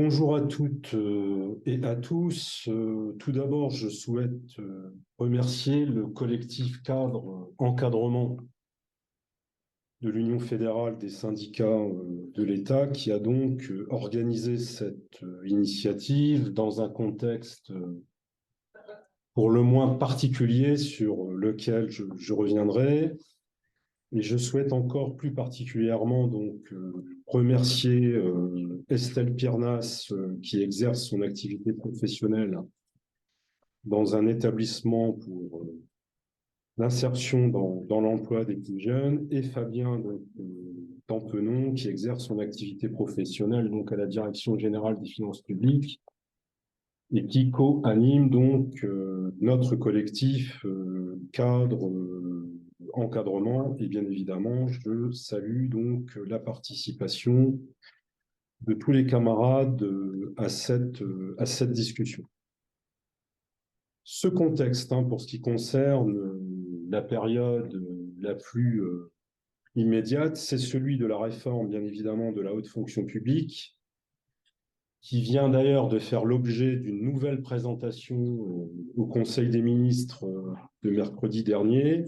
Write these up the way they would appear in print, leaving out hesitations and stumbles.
Bonjour à toutes et à tous. Tout d'abord, je souhaite remercier le collectif cadre encadrement de l'Union fédérale des syndicats de l'État qui a donc organisé cette initiative dans un contexte pour le moins particulier sur lequel je reviendrai. Et je souhaite encore plus particulièrement donc remercier Estelle Piernas qui exerce son activité professionnelle dans un établissement pour l'insertion dans l'emploi des plus jeunes et Fabien Tampenon qui exerce son activité professionnelle donc à la Direction générale des finances publiques et qui co-anime donc notre collectif cadre encadrement. Et bien évidemment, je salue donc la participation de tous les camarades à cette discussion. Ce contexte, pour ce qui concerne la période la plus immédiate, c'est celui de la réforme, bien évidemment, de la haute fonction publique, qui vient d'ailleurs de faire l'objet d'une nouvelle présentation au Conseil des ministres de mercredi dernier.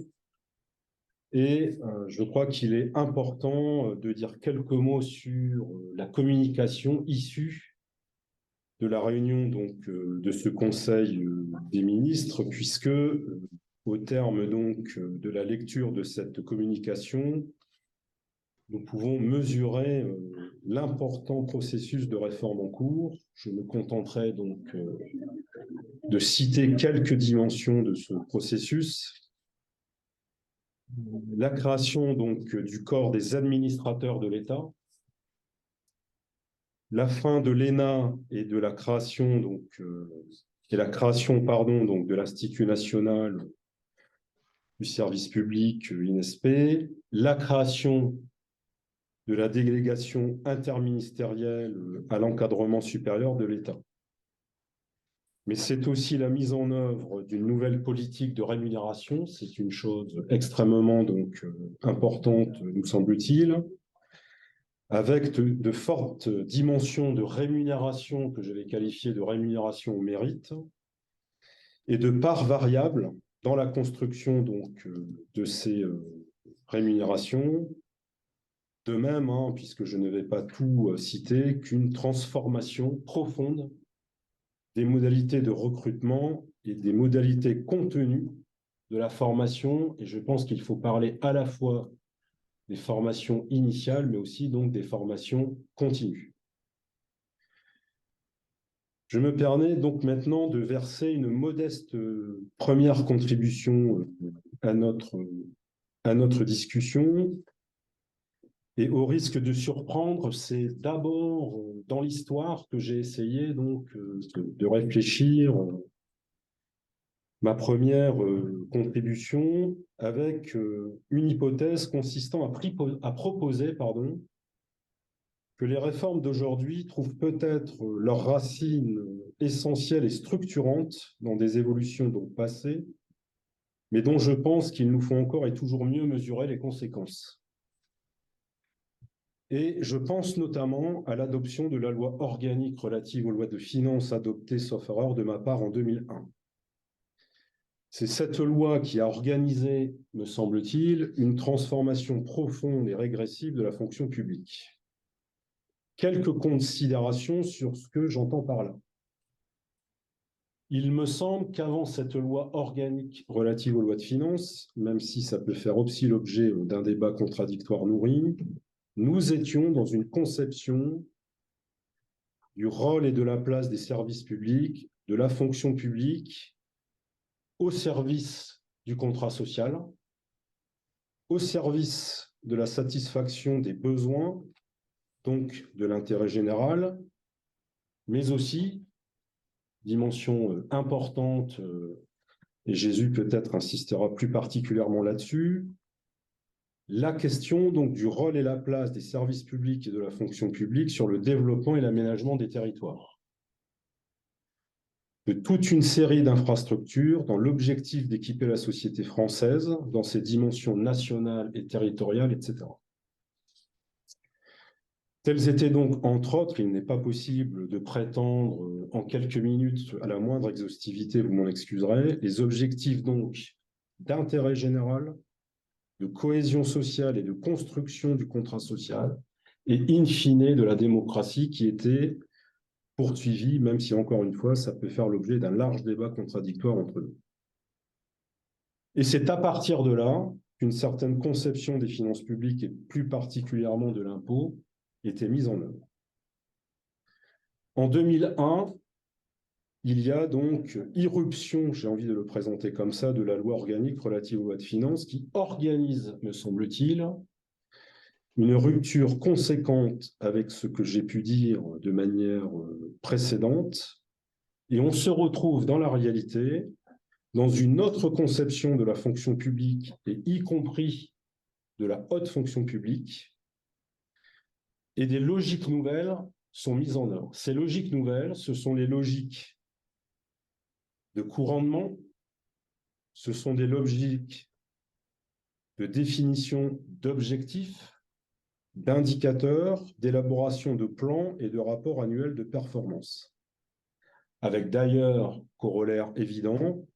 Et je crois qu'il est important de dire quelques mots sur la communication issue de la réunion donc, de ce Conseil des ministres, puisque au terme donc, de la lecture de cette communication, nous pouvons mesurer l'important processus de réforme en cours. Je me contenterai donc de citer quelques dimensions de ce processus. La création donc du corps des administrateurs de l'État, la fin de l'ENA et de la création donc donc de l'Institut national du service public INSP, la création de la délégation interministérielle à l'encadrement supérieur de l'État. Mais c'est aussi la mise en œuvre d'une nouvelle politique de rémunération, c'est une chose extrêmement donc importante, nous semble-t-il, avec de fortes dimensions de rémunération que je vais qualifier de rémunération au mérite et de parts variables dans la construction donc de ces rémunérations. De même, puisque je ne vais pas tout citer, qu'une transformation profonde des modalités de recrutement et des modalités contenues de la formation. Et je pense qu'il faut parler à la fois des formations initiales, mais aussi donc des formations continues. Je me permets donc maintenant de verser une modeste première contribution à notre discussion. Et au risque de surprendre, c'est d'abord dans l'histoire que j'ai essayé donc de réfléchir ma première contribution avec une hypothèse consistant à proposer que les réformes d'aujourd'hui trouvent peut-être leurs racines essentielles et structurantes dans des évolutions donc passées, mais dont je pense qu'il nous faut encore et toujours mieux mesurer les conséquences. Et je pense notamment à l'adoption de la loi organique relative aux lois de finances adoptée, sauf erreur de ma part, en 2001. C'est cette loi qui a organisé, me semble-t-il, une transformation profonde et régressive de la fonction publique. Quelques considérations sur ce que j'entends par là. Il me semble qu'avant cette loi organique relative aux lois de finances, même si ça peut faire aussi l'objet d'un débat contradictoire nourri, nous étions dans une conception du rôle et de la place des services publics, de la fonction publique, au service du contrat social, au service de la satisfaction des besoins, donc de l'intérêt général, mais aussi, dimension importante, et Jésus peut-être insistera plus particulièrement là-dessus, la question donc du rôle et la place des services publics et de la fonction publique sur le développement et l'aménagement des territoires. De toute une série d'infrastructures dans l'objectif d'équiper la société française dans ses dimensions nationales et territoriales, etc. Tels étaient donc, entre autres, il n'est pas possible de prétendre en quelques minutes à la moindre exhaustivité, vous m'en excuserez, les objectifs donc d'intérêt général, de cohésion sociale et de construction du contrat social, et in fine de la démocratie qui était poursuivie, même si encore une fois, ça peut faire l'objet d'un large débat contradictoire entre nous. Et c'est à partir de là qu'une certaine conception des finances publiques et plus particulièrement de l'impôt était mise en œuvre. En 2001, il y a donc irruption, j'ai envie de le présenter comme ça, de la loi organique relative aux lois de finances qui organise, me semble-t-il, une rupture conséquente avec ce que j'ai pu dire de manière précédente, et on se retrouve dans la réalité dans une autre conception de la fonction publique, et y compris de la haute fonction publique, et des logiques nouvelles sont mises en œuvre. Ces logiques nouvelles, ce sont les logiques de coût rendement, ce sont des logiques de définition d'objectifs, d'indicateurs, d'élaboration de plans et de rapports annuels de performance. Avec d'ailleurs, corollaire évident,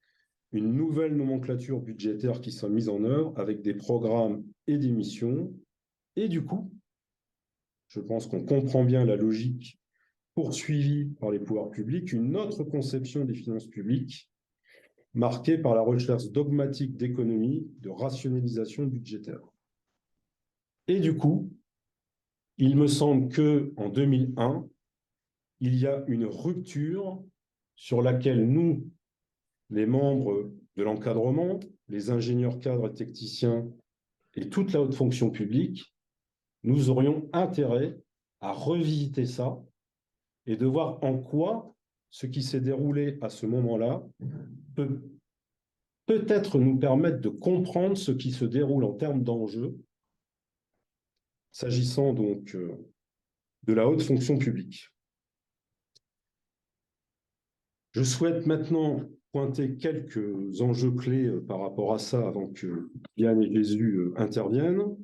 une nouvelle nomenclature budgétaire qui sont mises en œuvre avec des programmes et des missions. Et du coup, je pense qu'on comprend bien la logique poursuivie par les pouvoirs publics, une autre conception des finances publiques marquée par la recherche dogmatique d'économie, de rationalisation budgétaire. Et du coup, il me semble qu'en 2001, il y a une rupture sur laquelle nous, les membres de l'encadrement, les ingénieurs cadres et techniciens et toute la haute fonction publique, nous aurions intérêt à revisiter ça et de voir en quoi ce qui s'est déroulé à ce moment-là peut peut-être nous permettre de comprendre ce qui se déroule en termes d'enjeux, s'agissant donc de la haute fonction publique. Je souhaite maintenant pointer quelques enjeux clés par rapport à ça avant que Yann et Jésus interviennent.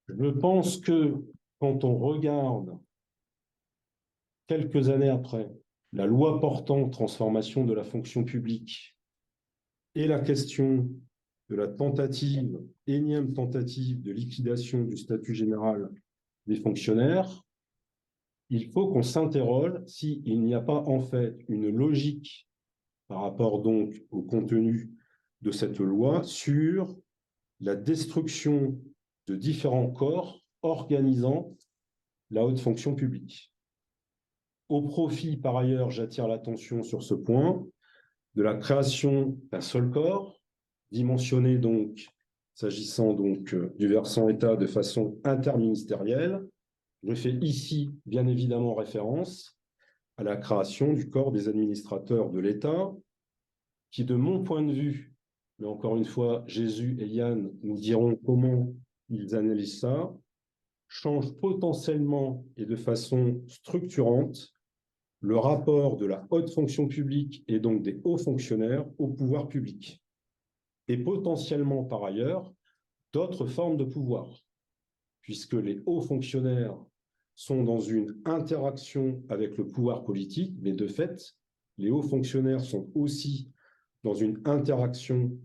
Je pense que quand on regarde quelques années après la loi portant transformation de la fonction publique et la question de la tentative, énième tentative de liquidation du statut général des fonctionnaires, il faut qu'on s'interroge s'il n'y a pas en fait une logique par rapport donc au contenu de cette loi sur la destruction de différents corps organisant la haute fonction publique. Au profit, par ailleurs, j'attire l'attention sur ce point, de la création d'un seul corps, dimensionné donc, s'agissant donc du versant État de façon interministérielle. Je fais ici, bien évidemment, référence à la création du corps des administrateurs de l'État, qui, de mon point de vue, mais encore une fois, Jésus et Yann nous diront comment ils analysent ça, change potentiellement et de façon structurante le rapport de la haute fonction publique et donc des hauts fonctionnaires au pouvoir public. Et potentiellement, par ailleurs, d'autres formes de pouvoir, puisque les hauts fonctionnaires sont dans une interaction avec le pouvoir politique, mais de fait, les hauts fonctionnaires sont aussi dans une interaction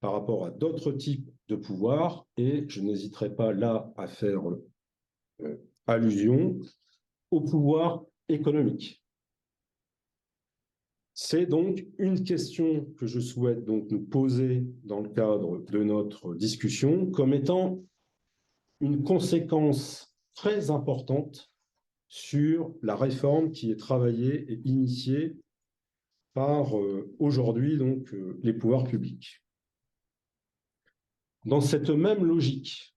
par rapport à d'autres types de pouvoirs, et je n'hésiterai pas là à faire allusion au pouvoir économique. C'est donc une question que je souhaite donc nous poser dans le cadre de notre discussion comme étant une conséquence très importante sur la réforme qui est travaillée et initiée par aujourd'hui donc les pouvoirs publics. Dans cette même logique,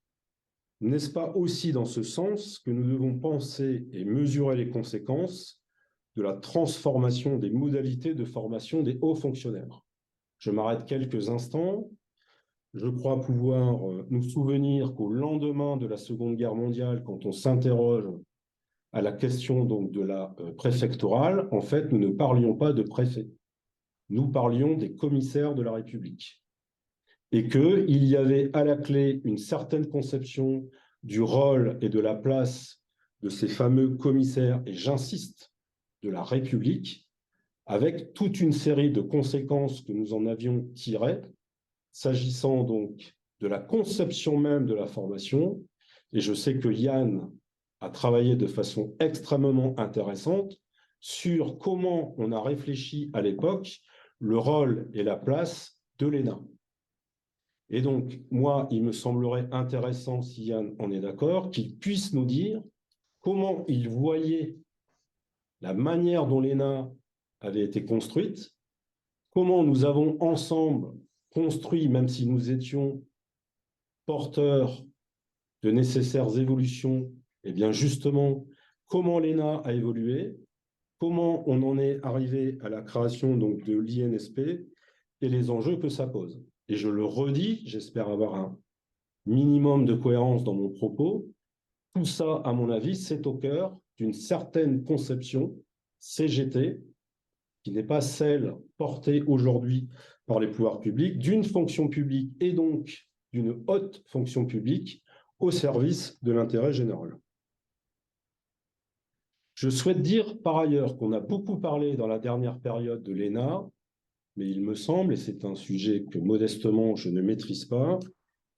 n'est-ce pas aussi dans ce sens que nous devons penser et mesurer les conséquences de la transformation des modalités de formation des hauts fonctionnaires? Je m'arrête quelques instants. Je crois pouvoir nous souvenir qu'au lendemain de la Seconde Guerre mondiale, quand on s'interroge à la question donc de la préfectorale, en fait, nous ne parlions pas de préfet. Nous parlions des commissaires de la République. Et qu'il y avait à la clé une certaine conception du rôle et de la place de ces fameux commissaires, et j'insiste, de la République, avec toute une série de conséquences que nous en avions tirées, s'agissant donc de la conception même de la formation. Et je sais que Yann a travaillé de façon extrêmement intéressante sur comment on a réfléchi à l'époque le rôle et la place de l'ENA. Et donc, moi, il me semblerait intéressant, si Yann en est d'accord, qu'il puisse nous dire comment il voyait la manière dont l'ENA avait été construite, comment nous avons ensemble construit, même si nous étions porteurs de nécessaires évolutions, et bien justement, comment l'ENA a évolué, comment on en est arrivé à la création donc, de l'INSP et les enjeux que ça pose. Et je le redis, j'espère avoir un minimum de cohérence dans mon propos. Tout ça, à mon avis, c'est au cœur d'une certaine conception CGT, qui n'est pas celle portée aujourd'hui par les pouvoirs publics, d'une fonction publique et donc d'une haute fonction publique au service de l'intérêt général. Je souhaite dire par ailleurs qu'on a beaucoup parlé dans la dernière période de l'ENA, mais il me semble, et c'est un sujet que modestement je ne maîtrise pas,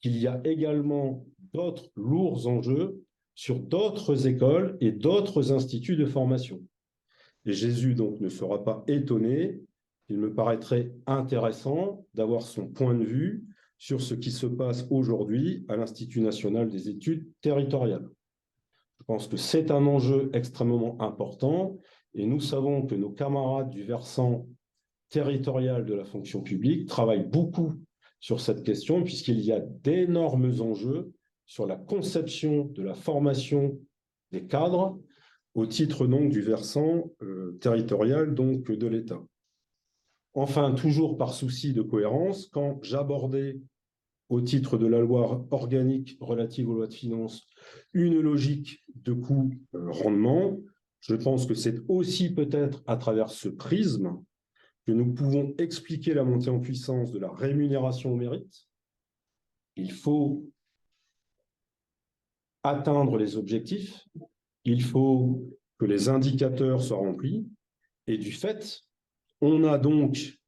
qu'il y a également d'autres lourds enjeux sur d'autres écoles et d'autres instituts de formation. Et Jésus donc ne sera pas étonné, il me paraîtrait intéressant d'avoir son point de vue sur ce qui se passe aujourd'hui à l'Institut national des études territoriales. Je pense que c'est un enjeu extrêmement important et nous savons que nos camarades du versant territorial de la fonction publique travaillent beaucoup sur cette question puisqu'il y a d'énormes enjeux sur la conception de la formation des cadres au titre donc du versant territorial donc de l'État. Enfin, toujours par souci de cohérence, quand j'abordais au titre de la loi organique relative aux lois de finances une logique de coût-rendement, je pense que c'est aussi peut-être à travers ce prisme que nous pouvons expliquer la montée en puissance de la rémunération au mérite. Il faut atteindre les objectifs, il faut que les indicateurs soient remplis, et du fait, on a donc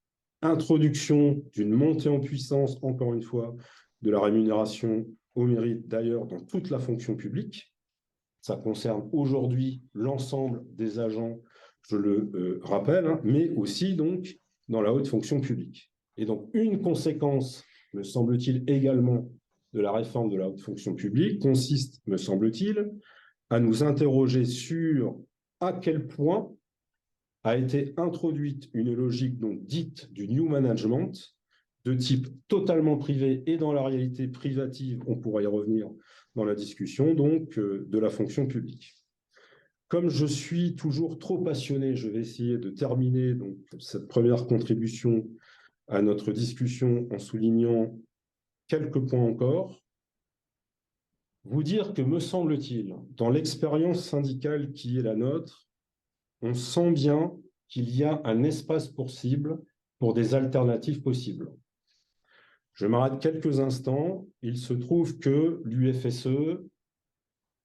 introduction d'une montée en puissance, encore une fois, de la rémunération au mérite, d'ailleurs, dans toute la fonction publique. Ça concerne aujourd'hui l'ensemble des agents, je le rappelle, hein, mais aussi donc dans la haute fonction publique. Et donc, une conséquence, me semble-t-il, également de la réforme de la haute fonction publique consiste, me semble-t-il, à nous interroger sur à quel point a été introduite une logique donc dite du new management, de type totalement privé et dans la réalité privative, on pourra y revenir dans la discussion, donc de la fonction publique. Comme je suis toujours trop passionné, je vais essayer de terminer donc, cette première contribution à notre discussion en soulignant quelques points encore. Vous dire que, me semble-t-il, dans l'expérience syndicale qui est la nôtre, on sent bien qu'il y a un espace possible pour des alternatives possibles. Je m'arrête quelques instants. Il se trouve que l'UFSE,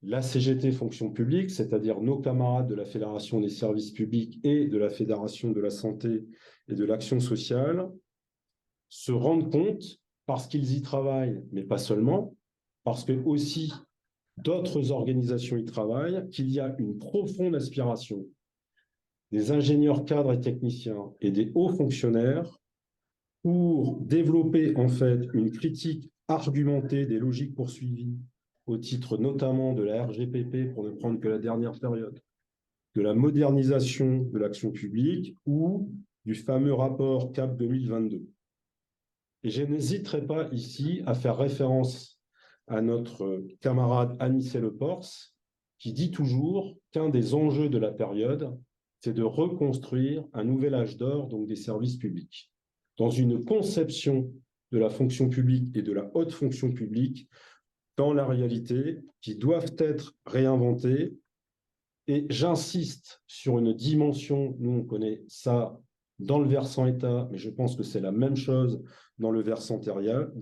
la CGT fonction publique, c'est-à-dire nos camarades de la Fédération des services publics et de la Fédération de la santé et de l'action sociale, se rendent compte, parce qu'ils y travaillent, mais pas seulement, parce que aussi d'autres organisations y travaillent, qu'il y a une profonde aspiration des ingénieurs cadres et techniciens et des hauts fonctionnaires pour développer en fait une critique argumentée des logiques poursuivies au titre notamment de la RGPP, pour ne prendre que la dernière période, de la modernisation de l'action publique ou du fameux rapport CAP 2022. Et je n'hésiterai pas ici à faire référence à notre camarade Anicet Lepors, qui dit toujours qu'un des enjeux de la période, c'est de reconstruire un nouvel âge d'or donc des services publics, dans une conception de la fonction publique et de la haute fonction publique, dans la réalité, qui doivent être réinventées. Et j'insiste sur une dimension, nous on connaît ça dans le versant État, mais je pense que c'est la même chose dans le versant territorial,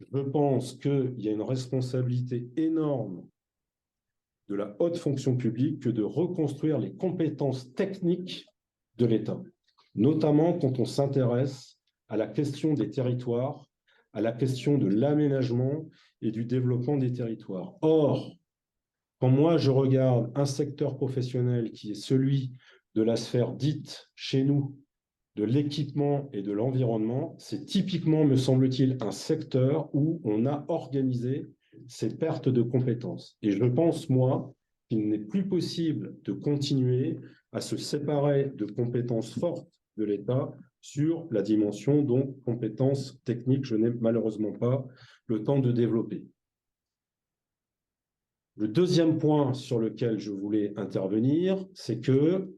Je pense qu'il y a une responsabilité énorme de la haute fonction publique que de reconstruire les compétences techniques de l'État, notamment quand on s'intéresse à la question des territoires, à la question de l'aménagement et du développement des territoires. Or, quand moi je regarde un secteur professionnel qui est celui de la sphère dite chez nous de l'équipement et de l'environnement, c'est typiquement, me semble-t-il, un secteur où on a organisé ces pertes de compétences. Et je pense, moi, qu'il n'est plus possible de continuer à se séparer de compétences fortes de l'État sur la dimension, donc, compétences techniques. Je n'ai malheureusement pas le temps de développer. Le deuxième point sur lequel je voulais intervenir, c'est que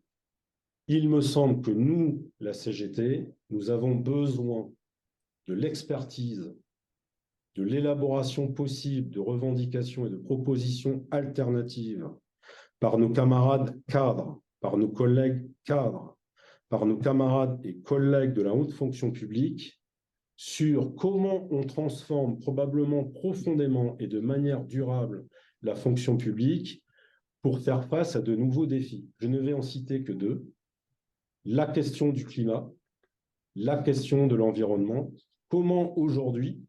il me semble que nous, la CGT, nous avons besoin de l'expertise, de l'élaboration possible de revendications et de propositions alternatives par nos camarades cadres, par nos collègues cadres, par nos camarades et collègues de la haute fonction publique sur comment on transforme probablement profondément et de manière durable la fonction publique pour faire face à de nouveaux défis. Je ne vais en citer que deux. La question du climat, la question de l'environnement. Comment aujourd'hui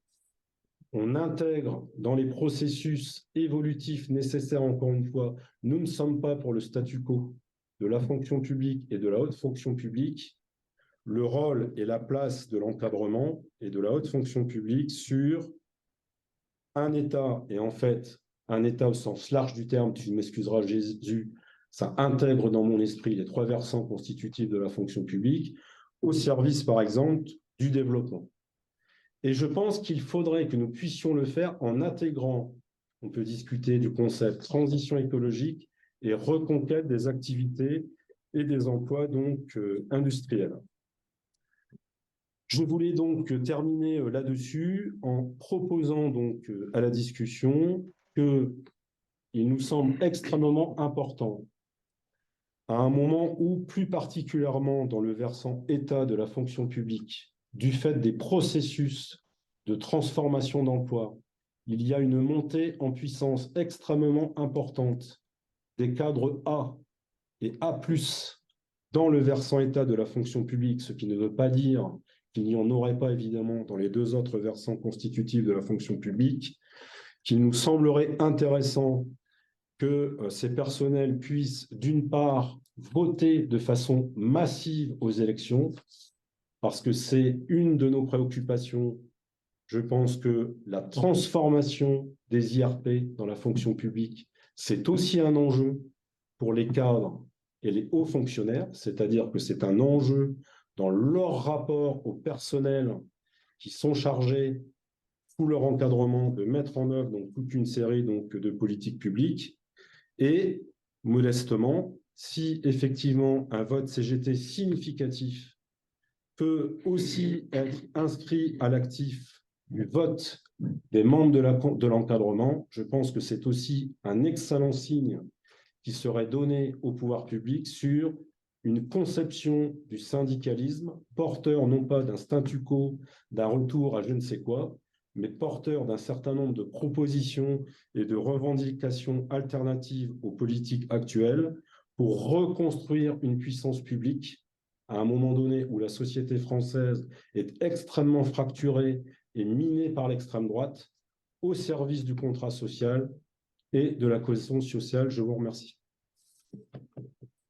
on intègre dans les processus évolutifs nécessaires, encore une fois, nous ne sommes pas pour le statu quo de la fonction publique et de la haute fonction publique, le rôle et la place de l'encadrement et de la haute fonction publique sur un État, et en fait, un État au sens large du terme, tu m'excuseras Jésus, ça intègre dans mon esprit les trois versants constitutifs de la fonction publique, au service, par exemple, du développement. Et je pense qu'il faudrait que nous puissions le faire en intégrant, on peut discuter du concept transition écologique et reconquête des activités et des emplois donc industriels. Je voulais donc terminer là-dessus en proposant donc à la discussion qu'il nous semble extrêmement important, à un moment où, plus particulièrement dans le versant État de la fonction publique, du fait des processus de transformation d'emploi, il y a une montée en puissance extrêmement importante des cadres A et A+, dans le versant État de la fonction publique, ce qui ne veut pas dire qu'il n'y en aurait pas évidemment dans les deux autres versants constitutifs de la fonction publique, qu'il nous semblerait intéressant que ces personnels puissent, d'une part, voter de façon massive aux élections, parce que c'est une de nos préoccupations. Je pense que la transformation des IRP dans la fonction publique, c'est aussi un enjeu pour les cadres et les hauts fonctionnaires, c'est-à-dire que c'est un enjeu dans leur rapport au personnel qui sont chargés, sous leur encadrement, de mettre en œuvre donc, toute une série donc, de politiques publiques. Et modestement, si effectivement un vote CGT significatif peut aussi être inscrit à l'actif du vote des membres de l'encadrement, je pense que c'est aussi un excellent signe qui serait donné au pouvoir public sur une conception du syndicalisme porteur non pas d'un statu quo, d'un retour à je ne sais quoi, mais porteur d'un certain nombre de propositions et de revendications alternatives aux politiques actuelles pour reconstruire une puissance publique à un moment donné où la société française est extrêmement fracturée et minée par l'extrême droite, au service du contrat social et de la cohésion sociale. Je vous remercie.